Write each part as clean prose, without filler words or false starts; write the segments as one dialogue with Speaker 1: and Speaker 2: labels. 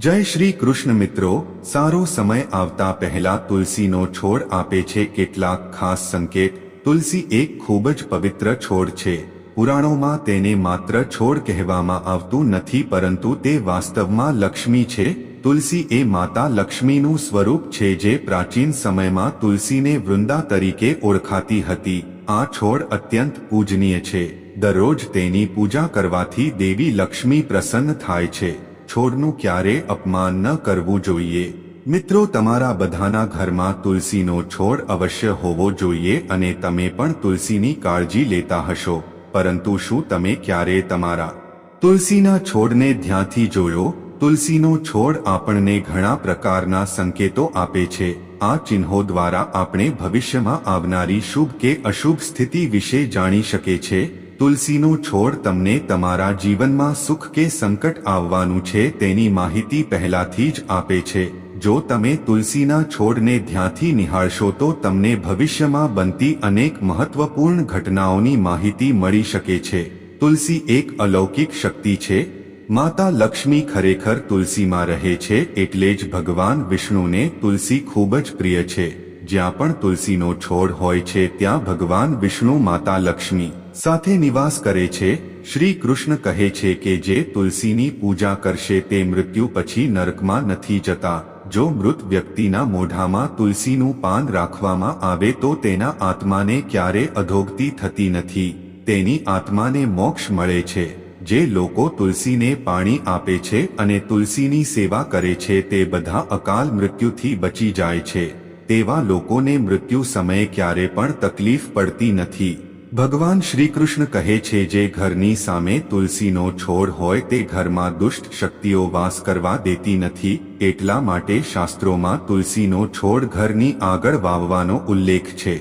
Speaker 1: જય શ્રી કૃષ્ણ મિત્રો, સારો સમય આવતા પહેલા તુલસીનો છોડ આપે છે કેટલાક ખાસ સંકેત। તુલસી એક ખૂબ જ પવિત્ર છોડ છે। પુરાણોમાં તેને માત્ર છોડ કહેવામાં આવતું નથી, પરંતુ તે વાસ્તવમાં લક્ષ્મી છે। તુલસી એ માતા લક્ષ્મીનું સ્વરૂપ છે, જે પ્રાચીન સમયમાં તુલસીને વૃંદા તરીકે ઓળખાતી હતી। આ છોડ અત્યંત પૂજનીય છે। દરરોજ તેની પૂજા કરવાથી દેવી લક્ષ્મી પ્રસન્ન થાય છે। છોડનું ક્યારે અપમાન ન કરવું જોઈએ। મિત્રો, તમારા બધાના ઘરમાં તુલસીનો છોડ અવશ્ય હોવો જોઈએ અને તમે પણ તુલસીની કાળજી લેતા હશો, પરંતુ શું તમે ક્યારે તમારા તુલસીના છોડને ધ્યાનથી જોયો? તુલસીનો છોડ આપણને ઘણા પ્રકારના સંકેતો આપે છે। આ ચિહ્નો દ્વારા આપણે ભવિષ્યમાં આવનારી શુભ કે અશુભ સ્થિતિ વિશે જાણી શકીએ છીએ। તુલસીનો છોડ તમને તમારા જીવનમાં સુખ કે સંકટ આવવાનું છે તેની માહિતી પહેલાથી જ આપે છે। જો તમે તુલસીના છોડને ધ્યાનથી નિહાળશો તો તમને ભવિષ્યમાં બનતી અનેક મહત્વપૂર્ણ ઘટનાઓની માહિતી મળી શકે છે। તુલસી એક અલૌકિક શક્તિ છે। માતા લક્ષ્મી ખરેખર તુલસીમાં રહે છે, એટલે જ ભગવાન વિષ્ણુને તુલસી ખૂબ જ પ્રિય છે। જ્યાં પણ તુલસીનો છોડ હોય છે ત્યાં ભગવાન વિષ્ણુ માતા લક્ષ્મી સાથે નિવાસ કરે છે। શ્રી કૃષ્ણ કહે છે કે જે તુલસીની પૂજા કરશે તે મૃત્યુ પછી નરકમાં નથી જતા। જો મૃત વ્યક્તિના મોઢામાં તુલસીનું પાન રાખવામાં આવે તો તેના આત્માને ક્યારે અધોગતિ થતી નથી, તેની આત્માને મોક્ષ મળે છે। જે લોકો તુલસીને પાણી આપે છે અને તુલસીની સેવા કરે છે તે બધા અકાલ મૃત્યુથી બચી જાય છે। તેવા લોકોને મૃત્યુ સમયે ક્યારે પણ તકલીફ પડતી નથી। ભગવાન શ્રી કૃષ્ણ કહે છે જે ઘરની સામે તુલસીનો છોડ હોય તે ઘરમાં દુષ્ટ શક્તિઓ વાસ કરવા દેતી નથી। એટલા માટે શાસ્ત્રોમાં તુલસીનો છોડ ઘરની આગળ વાવવાનો ઉલ્લેખ છે।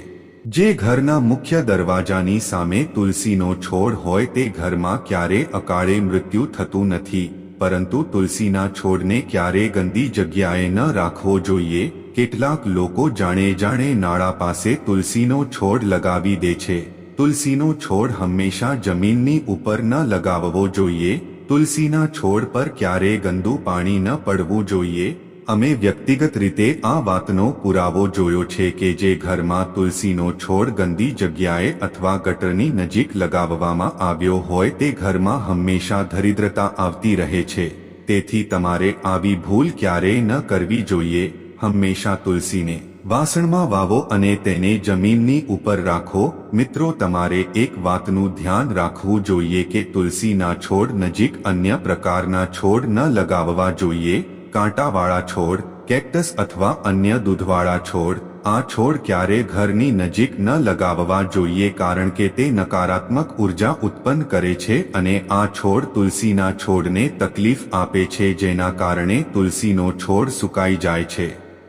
Speaker 1: જે ઘરના મુખ્ય દરવાજાની સામે તુલસીનો છોડ હોય તે ઘરમાં ક્યારે અકાળે મૃત્યુ થતું નથી। પરંતુ તુલસીના છોડને ક્યારે ગંદી જગ્યાએ ન રાખવો જોઈએ। કેટલાક લોકો જાણે નાળા પાસે તુલસીનો છોડ લગાવી દે છે। તુલસીનો છોડ હંમેશા જમીનની ઉપર ન લગાવવો જોઈએ। તુલસીના છોડ પર ક્યારે ગંદુ પાણી ન પડવું જોઈએ। અમે વ્યક્તિગત રીતે આ વાતનો પુરાવો જોયો છે કે જે ઘરમાં તુલસીનો છોડ ગંદી જગ્યાએ અથવા ગટરની નજીક લગાવવામાં આવ્યો હોય તે ઘરમાં હંમેશા દરિદ્રતા આવતી રહે છે। તેથી તમારે આવી ભૂલ ક્યારેય ન કરવી જોઈએ। હંમેશા તુલસીને વાસણમાં વાવો અને તેને જમીનની ઉપર રાખો। મિત્રો, તમારે એક વાતનું ધ્યાન રાખવું જોઈએ કે તુલસીના છોડ નજીક અન્ય પ્રકારના છોડ ન લગાવવા જોઈએ। કાંટાવાળા છોડ, કેક્ટસ અથવા અન્ય દૂધવાળા છોડ, આ છોડ ક્યારે ઘરની નજીક ન લગાવવા જોઈએ કારણ કે તે નકારાત્મક ઉર્જા ઉત્પન્ન કરે છે અને આ છોડ તુલસીના છોડને તકલીફ આપે છે, જેના કારણે તુલસીનો છોડ સુકાઈ જાય છે।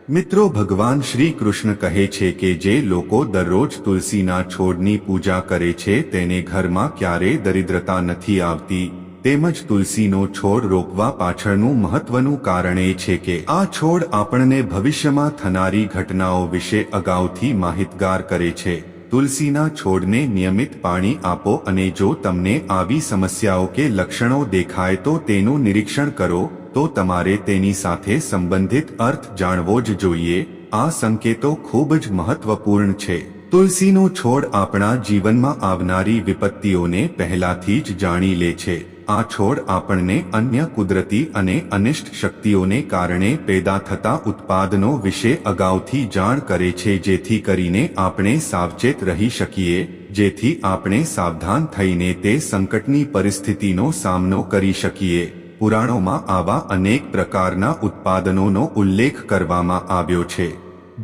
Speaker 1: મિત્રો, ભગવાન શ્રી કૃષ્ણ કહે છે કે જે લોકો દરરોજ તુલસીના છોડની પૂજા કરે છે તેને ઘરમાં ક્યારેય દરિદ્રતા નથી આવતી। તેમજ તુલસીનો છોડ રોપવા પાછળનું મહત્વનું કારણ એ છે કે આ છોડ આપણને ભવિષ્યમાં થનારી ઘટનાઓ વિશે અગાઉથી માહિતગાર કરે છે। તુલસીના છોડને નિયમિત પાણી આપો અને જો તમને આવી સમસ્યાઓ કે લક્ષણો દેખાય તો તેનું નિરીક્ષણ કરો, તો તમારે તેની સાથે સંબંધિત અર્થ જાણવો જ જોઈએ। આ સંકેતો ખૂબ જ મહત્વપૂર્ણ છે। તુલસીનો છોડ આપણા જીવનમાં આવનારી વિપત્તિઓને પહેલાથી જ જાણી લે છે। આ છોડ આપણને અન્ય કુદરતી અને અનિષ્ટ શક્તિઓને કારણે પેદા થતા ઉત્પાદનો વિશે અગાઉથી જાણ કરે છે, જેથી કરીને આપણે સાવચેત રહી શકીએ, જેથી આપણે સાવધાન થઈને તે સંકટની પરિસ્થિતિનો સામનો કરી શકીએ। પુરાણોમાં આવા અનેક પ્રકારના ઉત્પાદનોનો ઉલ્લેખ કરવામાં આવ્યો છે।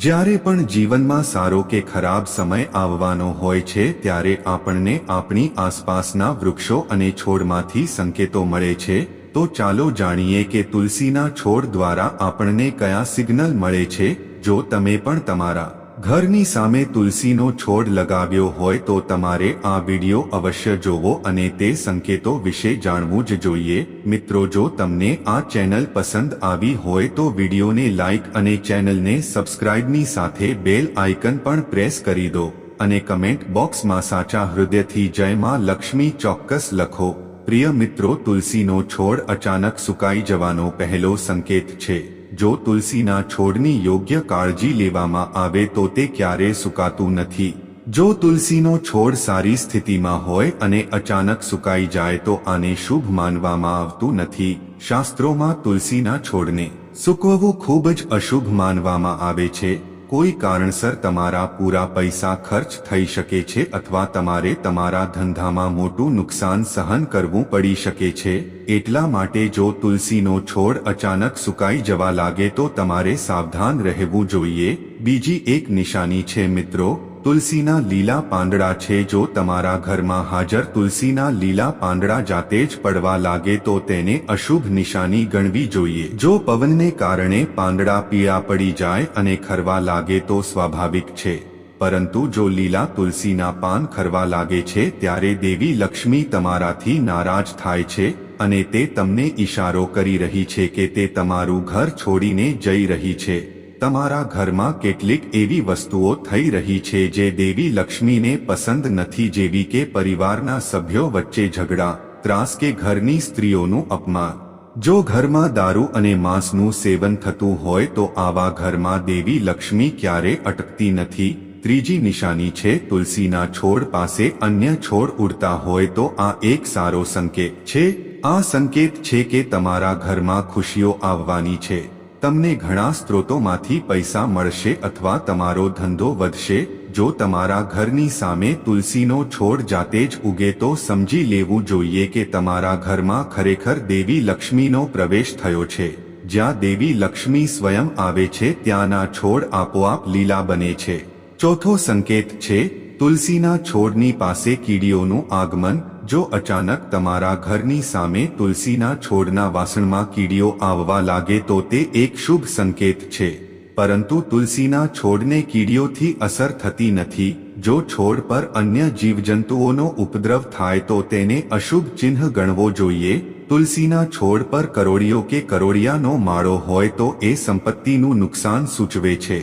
Speaker 1: જ્યારે પણ જીવનમાં સારો કે ખરાબ સમય આવવાનો હોય છે ત્યારે આપણને આપણી આસપાસના વૃક્ષો અને છોડમાંથી સંકેતો મળે છે। તો ચાલો જાણીએ કે તુલસીના છોડ દ્વારા આપણને કયા સિગ્નલ મળે છે। જો તમે પણ તમારા ઘરની સામે તુલસીનો છોડ લગાવ્યો હોય તો તમારે આ વિડિયો અવશ્ય જોવો અને તે સંકેતો વિશે જાણવું જ જોઈએ। મિત્રો, જો તમને આ ચેનલ પસંદ આવી હોય તો વિડિયોને લાઇક અને ચેનલને સબસ્ક્રાઇબની સાથે બેલ આઇકન પણ પ્રેસ કરી દો અને કમેન્ટ બોક્સમાં સાચા હૃદયથી જય માં લક્ષ્મી ચોક્કસ લખો। પ્રિય મિત્રો, તુલસીનો છોડ અચાનક સુકાઈ જવાનો પહેલો સંકેત છે. જો તુલસીના છોડની યોગ્ય કાળજી લેવામાં આવે તો તે ક્યારેય સુકાતું નથી. જો તુલસીનો છોડ સારી સ્થિતિમાં હોય અને અચાનક સુકાઈ જાય તો આને શુભ માનવામાં આવતું નથી. શાસ્ત્રોમાં તુલસીના છોડને સૂકવવું ખૂબ જ અશુભ માનવામાં આવે છે. કોઈ કારણસર તમારા પૂરા પૈસા ખર્ચ થઈ શકે છે અથવા તમારે તમારા ધંધામાં મોટું નુકસાન સહન કરવું પડી શકે છે. એટલા માટે જો તુલસીનો છોડ અચાનક સુકાઈ જવા લાગે તો તમારે સાવધાન રહેવું જોઈએ. બીજી એક નિશાની છે મિત્રો, તુલસીના લીલા પાંદડા છે. જો તમારા ઘરમાં હાજર તુલસીના લીલા પાંદડા જાતે જ પડવા લાગે તો તેને અશુભ નિશાની ગણવી જોઈએ. જો પવનને કારણે પાંદડા પીળા પડી જાય અને ખરવા લાગે તો સ્વાભાવિક છે, પરંતુ જો લીલા તુલસીના પાન ખરવા લાગે છે ત્યારે દેવી લક્ષ્મી તમારાથી નારાજ થાય છે અને તે તમને ઈશારો કરી રહી છે કે તે તમારું ઘર છોડીને જઈ રહી છે. તમારા ઘરમાં કેટલીક એવી વસ્તુઓ થઈ રહી છે જે દેવી લક્ષ્મીને પસંદ નથી, જેવી કે પરિવારના સભ્યો વચ્ચે ઝઘડા, ત્રાસ કે ઘરની સ્ત્રીઓનું અપમાન. જો ઘરમાં દારૂ અને માંસનું સેવન થતું હોય તો આવા ઘરમાં દેવી લક્ષ્મી ક્યારે અટકતી નથી. ત્રીજી નિશાની છે, તુલસીના છોડ પાસે અન્ય છોડ ઉડતા હોય તો આ એક સારો સંકેત છે. આ સંકેત છે કે તમારા ઘરમાં ખુશીઓ આવવાની છે. તમને ઘણા સ્ત્રોતોમાંથી પૈસા મળશે અથવા તમારો ધંધો વધશે. જો તમારા ઘરની સામે તુલસીનો છોડ જાતે જ ઉગે તો સમજી લેવું જોઈએ કે તમારા ઘરમાં ખરેખર દેવી લક્ષ્મીનો પ્રવેશ થયો છે. જ્યાં દેવી લક્ષ્મી સ્વયં આવે છે ત્યાંના છોડ આપોઆપ લીલા બને છે. ચોથો સંકેત છે, તુલસીના છોડની પાસે કીડીઓનું આગમન. જો અચાનક તમારા ઘરની સામે તુલસીના છોડના વાસણમાં કીડીઓ આવવા લાગે તો તે એક શુભ સંકેત છે, પરંતુ તુલસીના છોડને કીડીઓથી અસર થતી નથી. જો છોડ પર અન્ય જીવજંતુઓનો ઉપદ્રવ થાય તો તેને અશુભ ચિહ્ન ગણવો જોઈએ. તુલસીના છોડ પર કરોળિયો કે કરોળિયાનો માળો હોય તો એ સંપત્તિનું નુકસાન સૂચવે છે.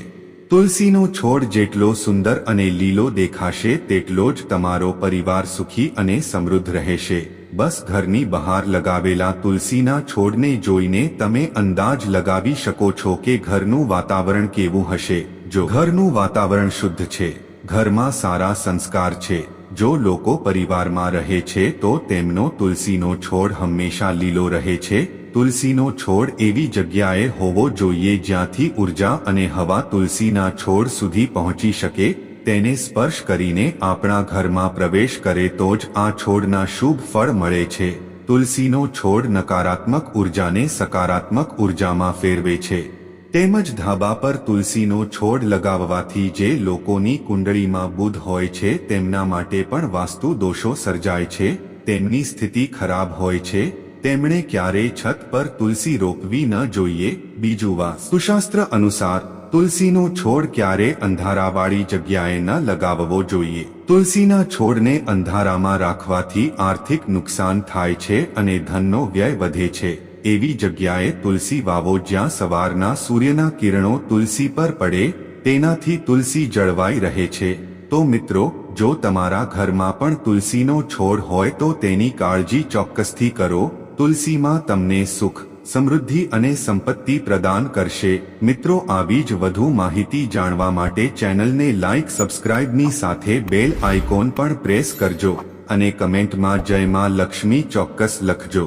Speaker 1: તુલસીનો છોડ જેટલો સુંદર અને લીલો દેખાશે તેટલો જ તમારો પરિવાર સુખી અને સમૃદ્ધ રહેશે. બસ ઘરની બહાર લગાવેલા તુલસીના છોડને જોઈને તમે અંદાજ લગાવી શકો છો કે ઘરનું વાતાવરણ કેવું હશે. જો ઘરનું વાતાવરણ શુદ્ધ છે, ઘરમાં સારા સંસ્કાર છે, જો લોકો પરિવારમાં રહે છે તો તેમનો તુલસીનો છોડ હંમેશા લીલો રહે છે. તુલસીનો છોડ એવી જગ્યાએ હોવો જોઈએ જ્યાંથી ઉર્જા અને હવા તુલસીના છોડ સુધી પહોંચી શકે. તેને સ્પર્શ કરીને આપણા ઘરમાં પ્રવેશ કરે તો જ આ છોડના શુભ ફળ મળે છે. તુલસીનો છોડ નકારાત્મક ઉર્જાને સકારાત્મક ઉર્જામાં ફેરવે છે. તેમજ ધાબા પર તુલસીનો છોડ લગાવવાથી જે લોકોની કુંડળીમાં બુધ હોય છે તેમના માટે પણ વાસ્તુ દોષો સર્જાય છે. તેમની સ્થિતિ ખરાબ હોય છે. તેમણે ક્યારેય છત પર તુલસી રોપવી ન જોઈએ. બીજું, વાસ્તુશાસ્ત્ર અનુસાર તુલસીનો છોડ ક્યારેય અંધારાવાળી જગ્યાએ ન લગાવવો જોઈએ. તુલસીના છોડને અંધારામાં રાખવાથી આર્થિક નુકસાન થાય છે અને ધનનો વ્યય વધે છે. એવી જગ્યાએ તુલસી વાવો જ્યાં સવારના સૂર્યના કિરણો તુલસી પર પડે. તેનાથી તુલસી જળવાઈ રહે છે. તો મિત્રો, જો તમારા ઘરમાં પણ તુલસીનો છોડ હોય તો તેની કાળજી ચોક્કસથી કરો. તુલસીમાં તમને સુખ, સમૃદ્ધિ અને સંપત્તિ પ્રદાન કરશે. મિત્રો, આવી જ વધુ માહિતી જાણવા માટે ચેનલને લાઇક, સબસ્ક્રાઇબની સાથે બેલ આઇકોન પણ પ્રેસ કરજો અને કમેન્ટમાં જય માં લક્ષ્મી ચોક્કસ લખજો.